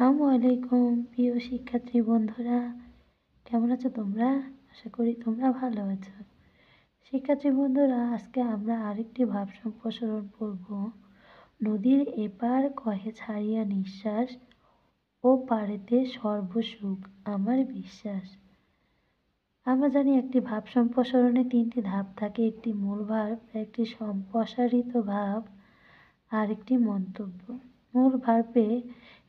আসসালামু আলাইকুম প্রিয় শিক্ষার্থী বন্ধুরা, কেমন আছো তোমরা? আশা করি তোমরা ভালো আছো। শিক্ষার্থী বন্ধুরা, আজকে আমরা আরেকটি ভাব সম্প্রসারণ পড়ব। নদীর এপার কহে ছাড়িয়া নিঃশ্বাস, ও পারেতে সর্বসুখ আমার বিশ্বাস। আমরা জানি একটি ভাব সম্প্রসারণে তিনটি ধাপ থাকে: একটি মূল ভাব, একটি সম্প্রসারিত ভাব, আর একটি মন্তব্য। মূল ভার্বে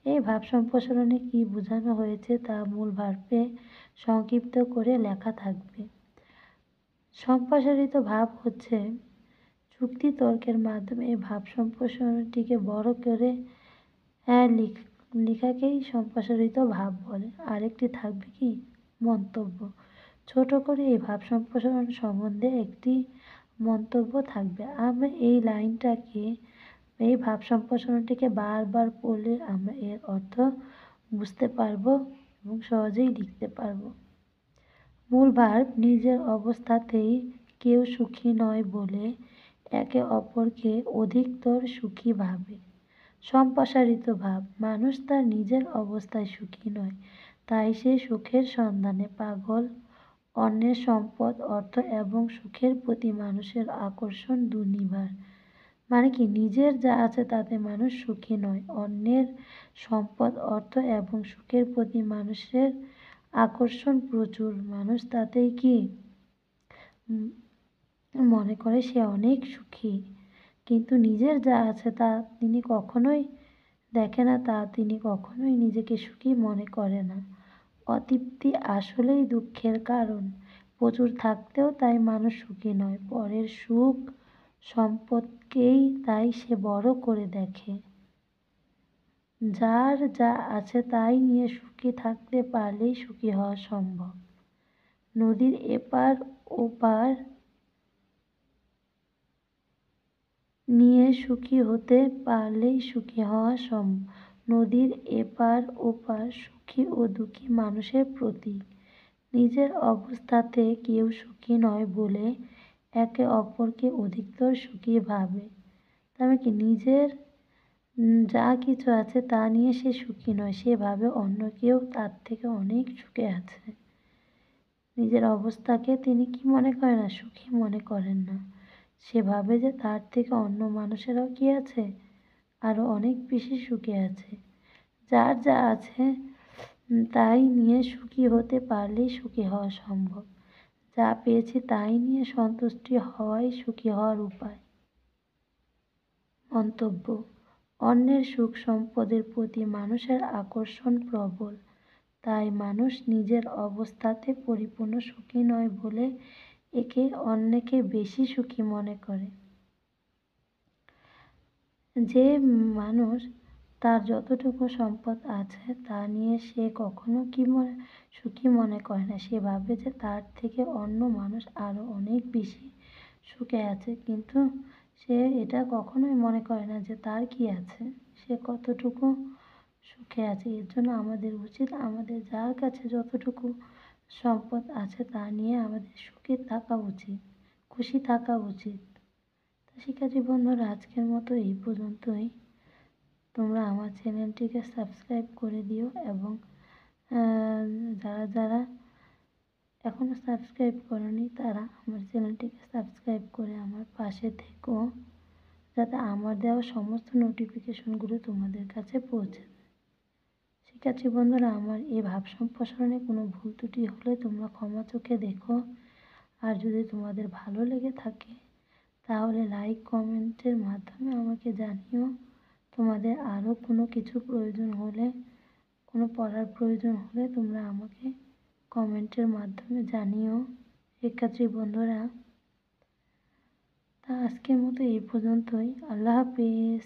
এই ভাব সম্প্রসারণে কী বোঝানো হয়েছে তা মূল ভার্বে সংক্ষিপ্ত করে লেখা থাকবে। সম্প্রসারিত ভাব হচ্ছে যুক্তি তর্কের মাধ্যমে এই ভাব সম্প্রসারণটিকে বড় করে লেখাকেই সম্প্রসারিত ভাব বলে। আরেকটি থাকবে কি মন্তব্য, ছোট করে এই ভাব সম্প্রসারণ সম্বন্ধে একটি মন্তব্য থাকবে। আমরা এই লাইনটাকে এই ভাব সম্প্রসারণটিকে বারবার পড়লে আমরা এর অর্থ বুঝতে পারবো এবং সহজেই লিখতে পারবো। মূল ভার্ব নিজের অবস্থাতেই কেউ সুখী নয় বলে একে অপরকে অধিকতর সুখী ভাবে। সম্প্রসারিত ভাব, মানুষ তার নিজের অবস্থায় সুখী নয়, তাই সে সুখের সন্ধানে পাগল। অন্যের সম্পদ, অর্থ এবং সুখের প্রতি মানুষের আকর্ষণ দুর্নিবার। মানে কি, নিজের যা আছে তাতে মানুষ সুখী নয়, অন্যের সম্পদ, অর্থ এবং সুখের প্রতি মানুষের আকর্ষণ প্রচুর, মানুষ তাতেই কি মনে করে সে অনেক সুখী, কিন্তু নিজের যা আছে তা তিনি কখনোই দেখে না, তা তিনি কখনোই নিজেকে সুখী মনে করে না। অতৃপ্তি আসলেই দুঃখের কারণ। প্রচুর থাকতেও তাই মানুষ সুখী নয়, পরের সুখ সম্পদকেই তাই সে বড় করে দেখে। যার যা আছে তাই নিয়ে সুখী থাকতে পারলেই সুখী হওয়া সম্ভব। নদীর এপার ওপার নিয়ে সুখী হতে পারলেই সুখী হওয়া সম্ভব। নদীর এপার ওপার সুখী ও দুঃখী মানুষের প্রতীক। নিজের অবস্থাতে কেউ সুখী নয় বলে একে অপরকে অধিকতর সুখী ভাবে। তবে কি, নিজের যা কিছু আছে তা নিয়ে সে সুখী নয়, সে ভাবে অন্য কেউ তার থেকে অনেক সুখে আছে। নিজের অবস্থাকে তিনি কি মনে করেন না, সুখী মনে করেন না। সে ভাবে যে তার থেকে অন্য মানুষেরাও কি আছে, আরো অনেক বেশি সুখে আছে। যার যা আছে তাই নিয়ে সুখী হতে পারলেই সুখী হওয়া সম্ভব। যা পেয়েছি তাই নিয়ে সন্তুষ্টি হওয়াই সুখী হওয়ার উপায়। মন্তব্য, অন্যের সুখ সম্পদের প্রতি মানুষের আকর্ষণ প্রবল, তাই মানুষ নিজের অবস্থাতে পরিপূর্ণ সুখী নয় বলে একে অন্যকে বেশি সুখী মনে করে। যে মানুষ তার যতটুকু সম্পদ আছে তা নিয়ে সে কখনো সুখী মনে করে না, সে ভাবে যে তার থেকে অন্য মানুষ আরো অনেক বেশি সুখে আছে, কিন্তু সে এটা কখনোই মনে করে না যে তার কি আছে, সে কতটুকু সুখে আছে। এর জন্য আমাদের উচিত, আমাদের যার কাছে যতটুকু সম্পদ আছে তা নিয়ে আমাদের সুখী থাকা উচিত, খুশি থাকা উচিত। তো শিক্ষার্থী বন্ধুরা, আজকের মতো এই পর্যন্তই। তোমরা আমার চ্যানেলটিকে সাবস্ক্রাইব করে দিও এবং যারা যারা এখনও সাবস্ক্রাইব করনি তারা আমার চ্যানেলটিকে সাবস্ক্রাইব করে আমার পাশে থেকো, যাতে আমার দেওয়া সমস্ত নোটিফিকেশনগুলো তোমাদের কাছে পৌঁছে যায়। শিক্ষার্থী বন্ধুরা, আমার এই ভাব সম্প্রসারণে কোনো ভুল ত্রুটি হলে তোমরা ক্ষমা চোখে দেখো। আর যদি তোমাদের ভালো লেগে থাকে তাহলে লাইক কমেন্টের মাধ্যমে আমাকে জানিও। তোমাদের আরও কোনো কিছু প্রয়োজন হলে, কোনো পড়ার প্রয়োজন হলে তোমরা আমাকে কমেন্টের মাধ্যমে জানিও শিক্ষার্থী বন্ধুরা। তা আজকের মতো এই পর্যন্তই। আল্লাহ হাফেজ।